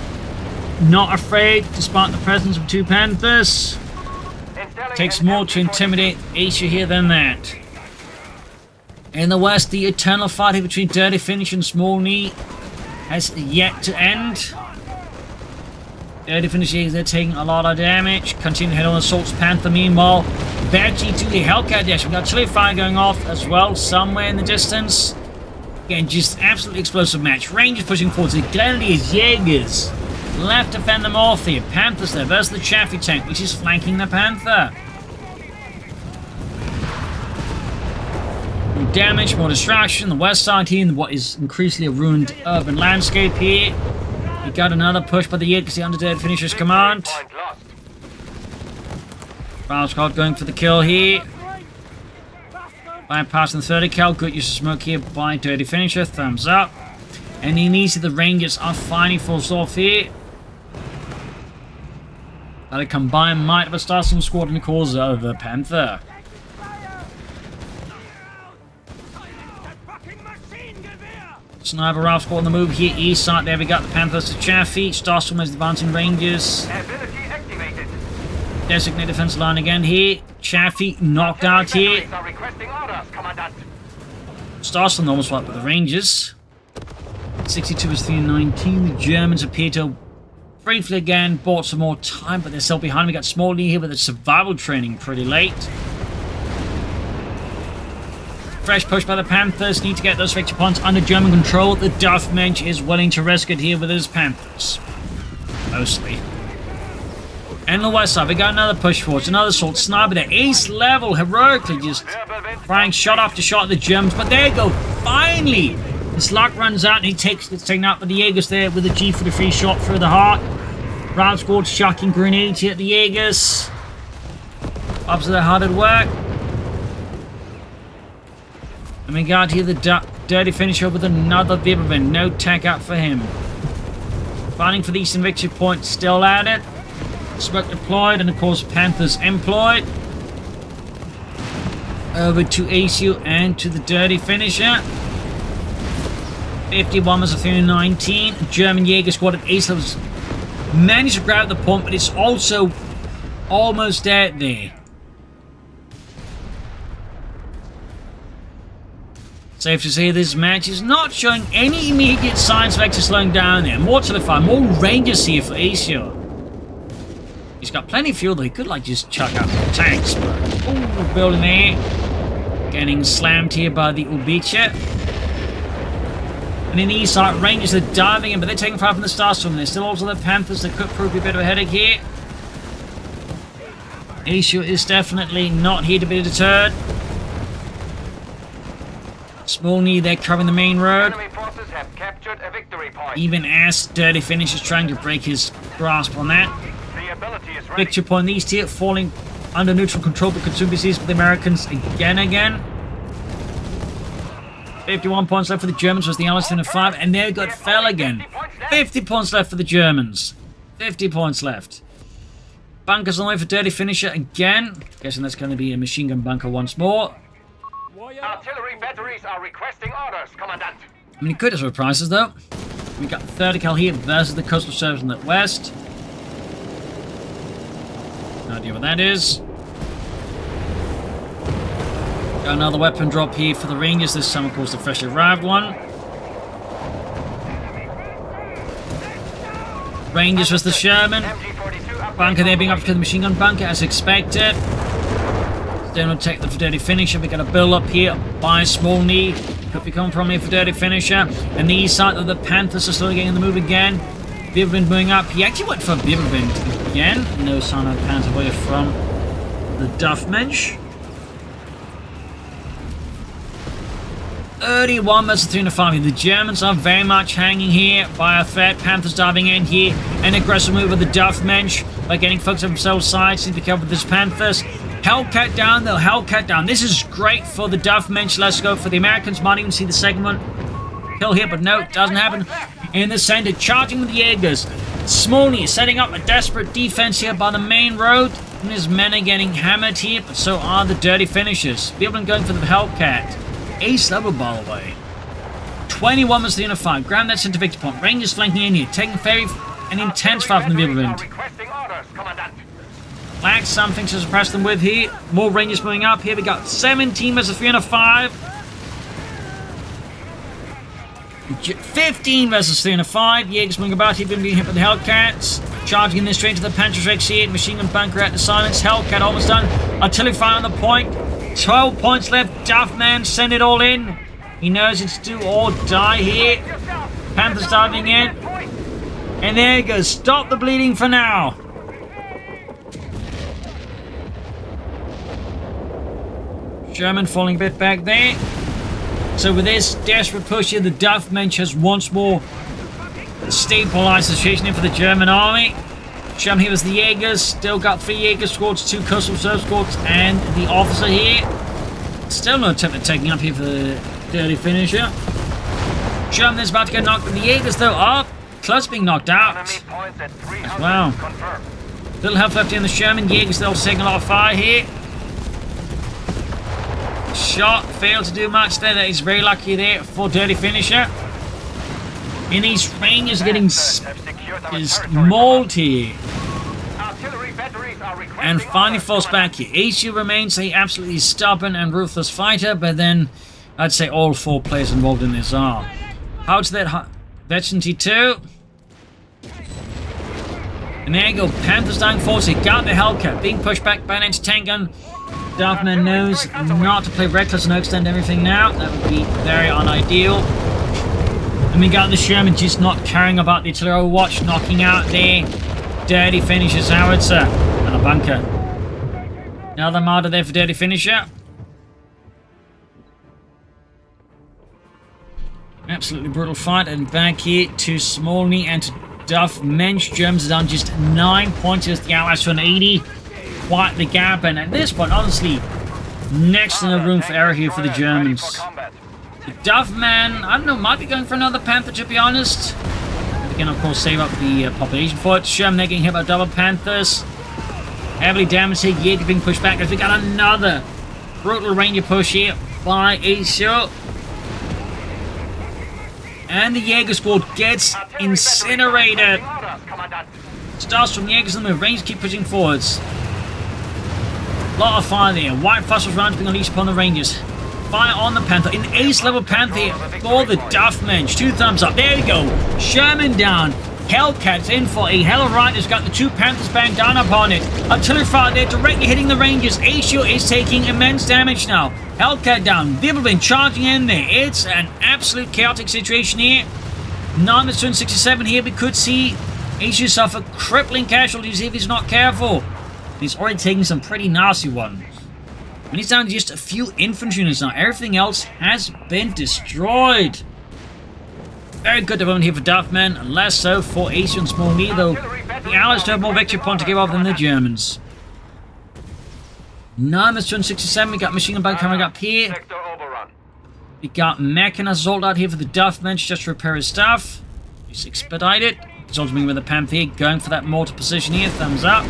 Not afraid, despite the presence of 2 Panthers. Takes more to intimidate Aceo here than that. In the west, the eternal fight here between Dirty Finish and Smallnhii has yet to end. Dirty Finish here, they're taking a lot of damage. Continue to head on assaults. Panther meanwhile, Bertie to the Hellcat dash. We've got artillery fire going off as well, somewhere in the distance. Again, just absolutely explosive match. Rangers pushing forward. The Grenadiers, Jaegers. Left to fend them off here. Panthers there versus the Chaffee tank, which is flanking the Panther. More damage, more destruction. The west side here in what is increasingly a ruined urban landscape here. We got another push by the Jaegers, the Undead Finisher's command. Raubscout going for the kill here. Bypassing the 30 cal. Good use of smoke here by Dirty Finisher. Thumbs up. And immediately the Rangers are finally forced off here. By the combined might of a Starstorm squad in the cause of the Panther. Sniper Raubscout on the move here. East side there we got the Panthers to Chaffee. Starstorm has the advancing Rangers. Designate defense line again here. Chaffee knocked out here. Starstorm almost wiped with the Rangers. 62 is 319. The Germans appear to briefly again bought some more time, but they're still behind. We got Smallnhii here with the survival training pretty late. fresh push by the Panthers. Need to get those victory points under German control. The Duffman is willing to risk it here with his Panthers. Mostly. And on the west side, we got another push forwards, another assault sniper there. Ace level, heroically just firing shot after shot at the Germans. But there you go, finally! His luck runs out and he gets taken out by the Jaegers there with a G43 shot through the heart. Round squad chucking grenades here at the Jaegers. Up to their hard at work. And we got here the dirty finisher with another Vibberman. No tech up for him. Fighting for the Eastern Victory Point, still at it. Smoke deployed, and of course Panthers employed. Over to Aceo and to the dirty finisher. 51 was a 319. German Jaeger squad at Aceo was managed to grab the point, but it's also almost dead there. Safe to say this match is not showing any immediate signs of actually slowing down there. More to the fire, more Rangers here for Aceo. He's got plenty of fuel though, he could like just chuck out the tanks, but ooh, building there. Getting slammed here by the Ubicha. And in the east side, Rangers are diving in, but they're taking fire from the Starstorm. There's still also the Panthers that could prove a bit of a headache here. Aceo is definitely not here to be deterred. Smallnhii, they're covering the main road. Enemy forces have captured a victory point. Even as Dirty Finish is trying to break his grasp on that. The ability is ready. Victory point these here, falling under neutral control but consumed disease for the Americans again. 51 points left for the Germans, was the Allies in a 5, and there it fell again. 50 points left for the Germans. 50 points left. Bunkers on the way for Dirty Finisher again. Guessing that's going to be a machine gun bunker once more. Artillery batteries are requesting orders, Commandant. I mean, good as surprises though. We got 30 cal here versus the Coastal Service in the west. No idea what that is. Got another weapon drop here for the Rangers. This time, of course, the freshly arrived one. Rangers was the Sherman. Bunker there being up to the machine gun bunker as expected. Then we'll take the Dirty Finisher. We got a build up here by Smallnhii. Could be coming from here for Dirty Finisher. And the east side of the Panthers are slowly getting the move again. Vibberman moving up. He actually went for Vibberman again. No sign of Panther away from the Duffman. 31 versus 305. The Germans are very much hanging here by a threat. Panthers diving in here. An aggressive move of the Duffman by getting folks on themselves sides. Need to cover this Panthers. Hellcat down though, Hellcat down. This is great for the Duffman. Let's go for the Americans. Might even see the second one kill here, but no, it doesn't happen. In the center, charging with the Jaegers. Smallnhii setting up a desperate defense here by the main road. And his men are getting hammered here, but so are the Dirty Finishers. Vibberman going for the Hellcat. Ace level, by the way. 21 was the inner 5. Ground that center victory point. Rangers flanking in here, taking very an intense fire from the Vibberman. Lack something to suppress them with here. More Rangers moving up. Here we got 17 versus 305. 15 versus 305. Jaegers moving about here, being hit with the Hellcats. Charging in this straight to the Panthers Rex here. Machine gun bunker at the silence. Hellcat almost done. Artillery fire on the point. 12 points left. Duffman send it all in. He knows it's do or die here. Panthers diving in. And there he goes. Stop the bleeding for now. German falling a bit back there. So with this desperate push here, the Duffman has once more stabilized the situation in for the German army. German here was the Jaegers. Still got 3 Jaeger squads, 2 Coastal Reserve squads, and the officer here. Still no attempt at taking up here for the Dirty Finisher. German is about to get knocked, but the Jaegers though are close to being knocked out as well. Little health left in the Sherman. Jaegers still taking a lot of fire here. Shot failed to do much there. That is very lucky there for Dirty Finisher. And these Rangers getting mauled here. And finally falls back here. Aceo remains a absolutely stubborn and ruthless fighter, but then I'd say all 4 players involved in this are. How to that Veteran T2. And there you go. Panthers dying force. He got the Hellcat being pushed back by an anti-tank gun. Duffman knows not to play reckless and extend everything now. That would be very unideal. And we got the Sherman just not caring about the artillery watch, knocking out the dirty finisher's howitzer and a bunker. Another martyr there for dirty finisher. Absolutely brutal fight, and back here to Smallnhii and to Duffman. Germans are down just 9 points as the Allies to an 80. Quite the gap, and at this point, honestly, next to no room for error here for the Germans. The Duffman, I don't know, might be going for another Panther, to be honest. They can, of course, save up the population for it. Sherman, they're getting hit by double Panthers. Heavily damaged here, Jaeger being pushed back as we got another brutal Ranger push here by Aceo. And the Jaeger squad gets incinerated. Starts from Jaegers in the move. Rangers keep pushing forwards. Lot of fire there. White Fossil rounds being unleashed upon the Rangers. Fire on the Panther. An ace level Panther for the Duffman. 2 thumbs up. There we go. Sherman down. Hellcat's in for a hell of a ride. It's got the 2 Panthers bang down upon it. Artillery fire there directly hitting the Rangers. Aceo is taking immense damage now. Hellcat down. Duffman charging in there. It's an absolute chaotic situation here. 9-267 here. We could see Aceo suffer crippling casualties if he's not careful. He's already taking some pretty nasty ones. And he's down to just a few infantry units now. Everything else has been destroyed. Very good development here for Duffman, and less so for Aceo and Smallnhii, though the Allies do have more victory point to give off than the Germans. 9-267, we got machine gun bunker coming up here. We got Mechanized assault out here for the Duffman just to repair his stuff. Just expedite it. He's also being with the Panther, going for that mortar position here. Thumbs up.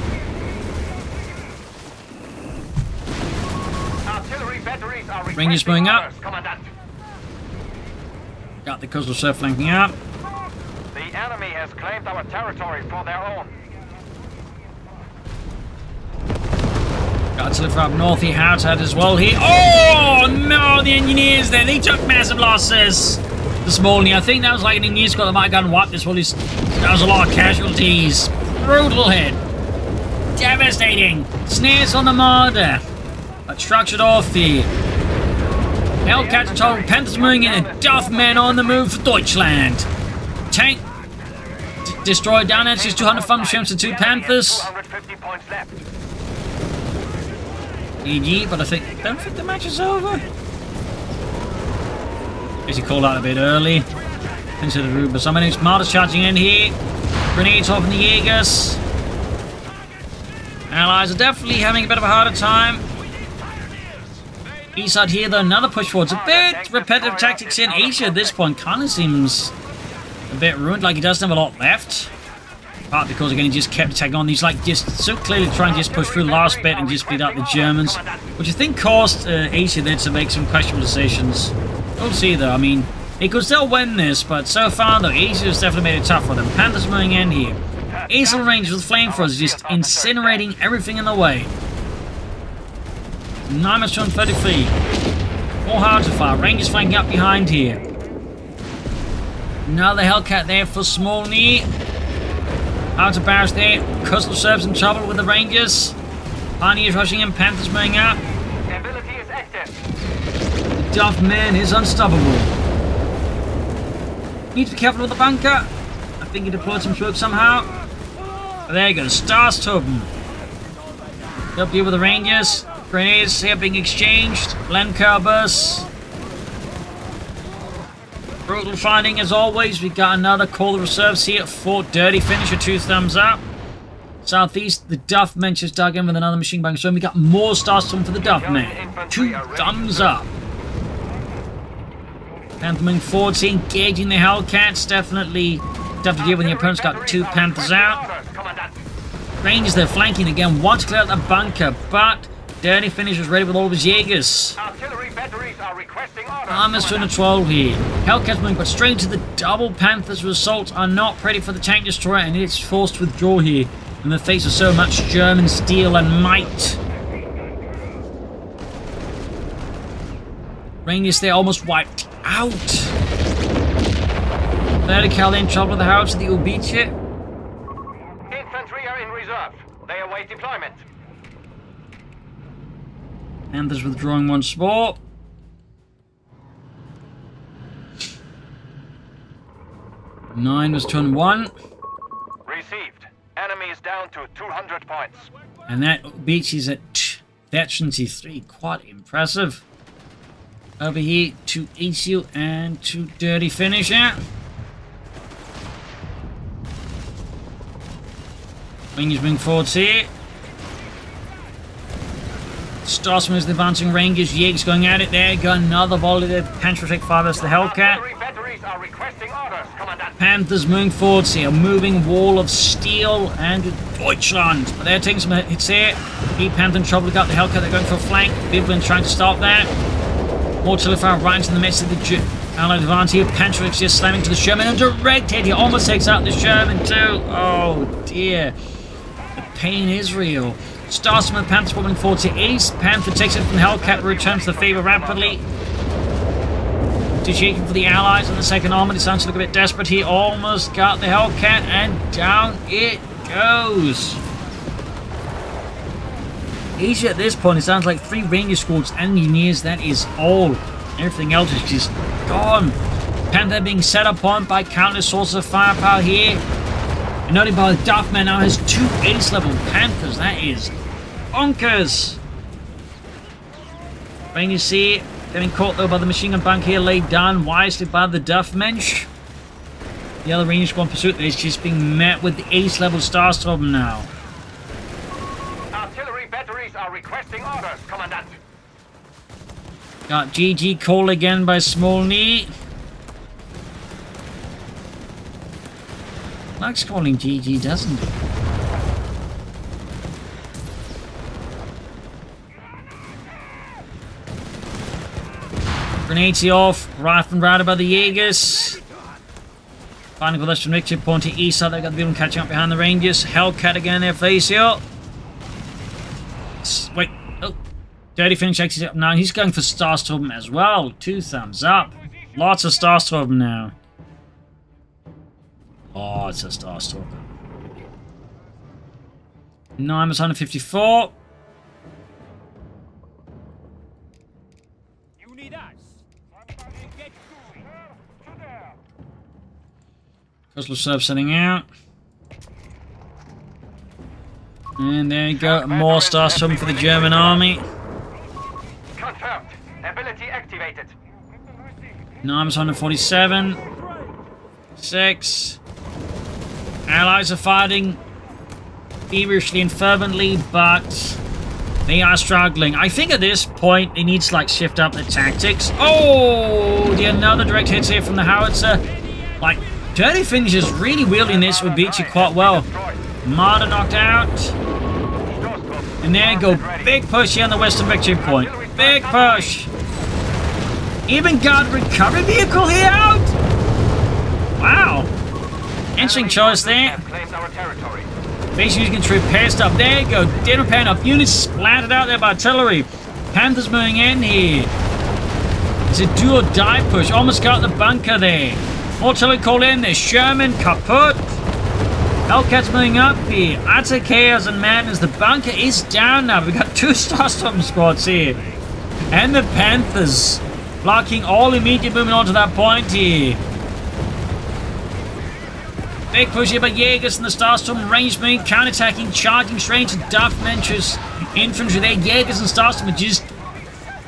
Rangers moving up. Got the coastal surf flanking up. The enemy has claimed our territory for their own. Got to lift up north here. Howard as well here. Oh no, the engineers there. They took massive losses. The Smallnhii. I think that was like an engineer squad that might have gotten wiped this. Well, that was a lot of casualties. Brutal hit. Devastating. Snares on the martyr. But structured off here. Hellcat total. Panthers moving in. And Duffman on the move for Deutschland. Tank destroyed down. That's just 200 fun ships and 2 Panthers. 250 points left. GG, but I don't think the match is over. Guess he called out a bit early. Considered rude, but somebody who's martyrs charging in here. Grenades off in the Jaegers. Allies are definitely having a bit of a harder time. East side here, though, another push forwards. A bit repetitive tactics in Asia at this point. Kind of seems a bit ruined, like he doesn't have a lot left. Part because again he just kept attacking on. He's like just so clearly trying to just push through the last bit and just beat up the Germans, which I think caused Asia there to make some questionable decisions. We'll see though. I mean, he could still win this, but so far though, Asia has definitely made it tough for them. Panthers moving in here. Aceo Rangers with flamethrowers just incinerating everything in the way. 9-233. More hard to fire. Rangers flanking up behind here. Another Hellcat there for Smallnhii. Out of barracks there. Coastal Serbs in trouble with the Rangers. Pioneers rushing in. Panthers moving up. The ability is active. The Duffman is unstoppable. Need to be careful with the bunker. I think he deployed some smoke somehow. But there you go. Starstorm. Up here with the Rangers. Grenades here being exchanged. Lemcar bursts. Brutal fighting as always. We got another call the reserves here for dirty finisher. 2 thumbs up. Southeast, the Duffman just dug in with another machine gun. So we got more Starstorm for the Duffman. 2 thumbs up. Panther moving forwards here, engaging the Hellcats. Definitely tough to deal when the opponent's got 2 Panthers out. Rangers, they're flanking again. Want to clear out the bunker, but dirty finisher's ready with all of his Jaegers. Artillery batteries are requesting orders. Armoured's 212 here. Hellcat's moving but straight to the double Panthers. Results are not pretty for the tank destroyer, and it's forced to withdraw here in the face of so much German steel and might. Rangers, they're almost wiped out. 30 cal in trouble with the house of the Ubice. Infantry are in reserve. They await deployment. Panthers withdrawing once more. Nine was turn 1. Received. Enemy is down to 200 points. And that beats is at efficiency 3. Quite impressive. Over here to Aceo and to Dirty Finisher. Rangers moving forwards here. Starsman is the advancing Rangers. Jaegers going at it there. Got another volley there. Patriotic 5 as the Hellcat. Artillery batteries are requesting orders, Commandant. Panthers moving forwards here. Moving wall of steel and Deutschland. But they're taking some hits here. He Panther in trouble. They got the Hellcat. They're going for a flank. Bivlin trying to stop that. More Telephone right into the midst of the Allied advance here. Patriotic just slamming to the Sherman. And direct hit. He almost takes out the Sherman too. Oh dear. The pain is real. Starsman Panther moving forward to east. Panther takes it from the Hellcat, returns the favor rapidly. Shaking for the Allies in the second armor. It sounds to look a bit desperate. He almost got the Hellcat, and down it goes. Easy at this point. It sounds like 3 Ranger squads, engineers. That is all. Everything else is just gone. Panther being set upon by countless sources of firepower here. And noted by Duffman now has 2 ace level Panthers. That is bonkers. Rangers see getting caught though by the machine gun bank here, laid down wisely by the Duffmensch. The other Ranger squad pursuit is just being met with the ace level Starstorm now. Artillery batteries are requesting orders, Commandant. Got GG called again by Smallnhii. Likes calling GG, doesn't he? Grenades off, rifle routed by the Jaegers. Finding possession victory point to east side. They've got the Bivlin catching up behind the Rangers. Hellcat again there for Aceo. Wait, oh. Dirty Finish exits up now. He's going for Starstorm as well. 2 thumbs up. Lots of Starstorm now. Oh, it's a Starstorm. 9 was 154. You need us. Coastal Serb setting out. And there you go. More Starstorm for the German army. Confirmed. Ability activated. 9 was 147. 6. Allies are fighting feverishly and fervently, but they are struggling. I think at this point they need to like shift up the tactics. Oh, another direct hit here from the howitzer. Like, Dirty Finish is really wielding this would beat you quite well. Marder knocked out. And there you go. Big push here on the western victory point. Big push. Even got recovery vehicle here out. Wow. Interesting choice there. Basically, you can repair stuff. There you go. Did repair enough units splattered out there by artillery. Panthers moving in here. It's a do or die push. Almost got the bunker there. More artillery called in there. Sherman kaput. Hellcats moving up here. Utter chaos and madness. The bunker is down now. We've got 2 Starstorm squads here. And the Panthers blocking all immediate movement onto that point here. Big push here by Jaegers and the Starstorm. Range moving, counterattacking, charging straight to Duffman's infantry there. Jaegers and Starstorm are just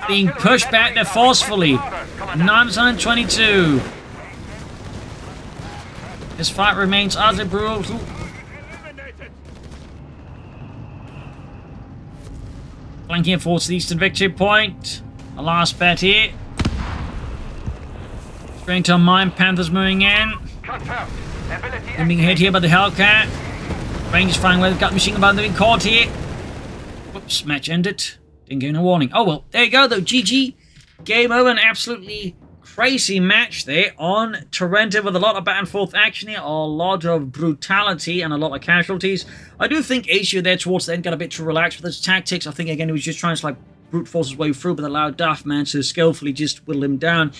being pushed back there forcefully. 922. This fight remains utterly brutal. Flanking forwards to the eastern victory point. A last bet here. Straight to mine. Panthers moving in. Confirmed. And being hit here by the Hellcat. Rangers flying where they've got machine gun band being caught here. Whoops, match ended. Didn't give no warning. Oh well, there you go though. GG. Game over. An absolutely crazy match there on Torrente with a lot of back and forth action here, a lot of brutality and a lot of casualties. I do think Aceo there towards the end got a bit too relaxed with his tactics. I think again he was just trying to like brute force his way through, but allowed Duffman to skillfully just whittle him down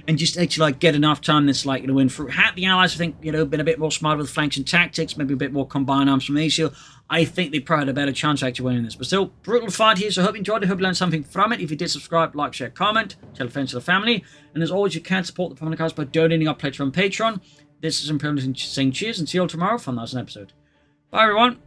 and just actually like get enough time that's like, you know, win through. Had the Allies, I think, you know, been a bit more smart with flanks and tactics, maybe a bit more combined arms from Aceo, I think they probably had a better chance of actually winning this. But still, brutal fight here, so I hope you enjoyed it. Hope you learned something from it. If you did, subscribe, like, share, comment, tell friends to the family. And as always, you can support the Propagandacast by donating our pledge on Patreon. This is Imperial saying cheers and see you all tomorrow for another episode. Bye, everyone.